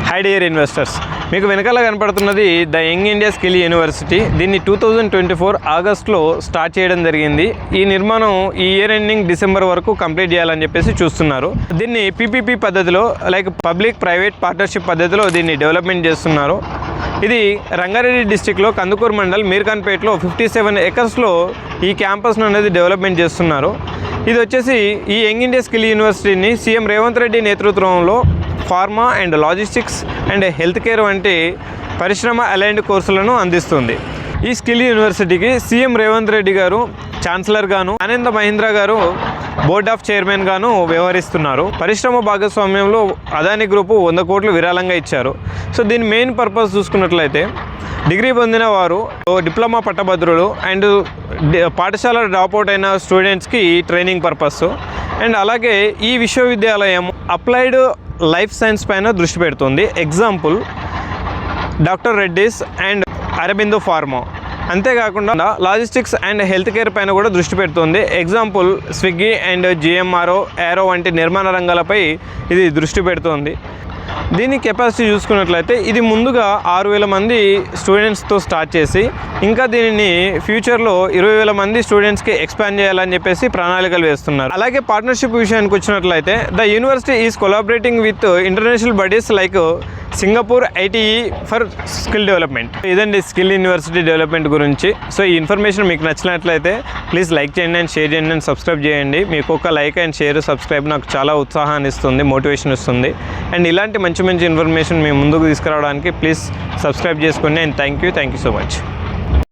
High dear investors, మీకు వెనకాల కనపడుతున్నది the young India skill university. దీన్ని 2024 ఆగస్టులో స్టార్ట్ చేయడం జరిగింది. ఈ నిర్మాణం ఈ ఇయర్ ఎండింగ్ డిసెంబర్ వరకు కంప్లీట్ చేయాలని చెప్పేసి చూస్తున్నారు. దీన్ని పీపీపీ పద్ధతిలో లైక్ పబ్లిక్ ప్రైవేట్ పార్ట్నర్షిప్ పద్ధతిలో దీన్ని డెవలప్మెంట్ చేస్తున్నారు. ఇది రంగారెడ్డి డిస్టిక్లో కందుకూరు మండల్ మీర్ఖాన్పేటలో 57 ఎకర్స్లో ఈ క్యాంపస్ను అనేది డెవలప్మెంట్ చేస్తున్నారు. ఇది వచ్చేసి ఈ యంగ్ ఇండియా స్కిల్ యూనివర్సిటీని సీఎం రేవంత్ రెడ్డి నేతృత్వంలో pharma and logistics and health care వంటి పరిశ్రమ అలైన్డ్ కోర్సులను అందిస్తుంది. ఈ స్కిల్ యూనివర్సిటీకి సీఎం రేవంత్ రెడ్డి గారు ఛాన్సలర్ గాను, ఆనంద మహీంద్రా గారు బోర్డ్ ఆఫ్ చైర్మన్ గాను వ్యవహరిస్తున్నారు. పరిశ్రమ భాగస్వామ్యంలో అదాని గ్రూపు 100 కోట్లు విరాళంగా ఇచ్చారు. సో దీని మెయిన్ పర్పస్ చూసుకున్నట్లయితే డిగ్రీ పొందిన వారు, డిప్లొమా పట్టభద్రులు అండ్ పాఠశాల డ్రాప్అవుట్ అయిన స్టూడెంట్స్కి ట్రైనింగ్ పర్పస్. అండ్ అలాగే ఈ విశ్వవిద్యాలయం అప్లైడ్ లైఫ్ సైన్స్ పైన దృష్టి పెడుతుంది. Example doctor Reddy's and Aurobindo pharma. అంతేకాకుండా లాజిస్టిక్స్ అండ్ హెల్త్ కేర్ పైన కూడా దృష్టి పెడుతుంది. Example Swiggy and GMR, aero వంటి నిర్మాణ రంగాలపై ఇది దృష్టి పెడుతుంది. దీని కెపాసిటీ చూసుకున్నట్లయితే ఇది ముందుగా 6,000 మంది స్టూడెంట్స్తో స్టార్ట్ చేసి ఇంకా దీనిని ఫ్యూచర్లో 20,000 మంది స్టూడెంట్స్కి ఎక్స్పాండ్ చేయాలని చెప్పేసి ప్రణాళికలు వేస్తున్నారు. అలాగే పార్ట్నర్షిప్ విషయానికి వచ్చినట్లయితే the university is collaborating with international bodies like Singapore ITE for skill development. ఇదండి స్కిల్ యూనివర్సిటీ డెవలప్మెంట్ గురించి. సో ఈ ఇన్ఫర్మేషన్ మీకు నచ్చినట్లయితే ప్లీజ్ లైక్ చేయండి అండ్ షేర్ చేయండి అండ్ సబ్స్క్రైబ్ చేయండి. మీకు ఒక లైక్ అండ్ షేర్ సబ్స్క్రైబ్ నాకు చాలా ఉత్సాహాన్ని ఇస్తుంది, మోటివేషన్ ఇస్తుంది. అండ్ ఇలాంటి మంచి ఇన్ఫర్మేషన్ మీ ముందుకు తీసుకురావడానికి ప్లీజ్ సబ్స్క్రైబ్ చేసుకోండి. And thank you so much.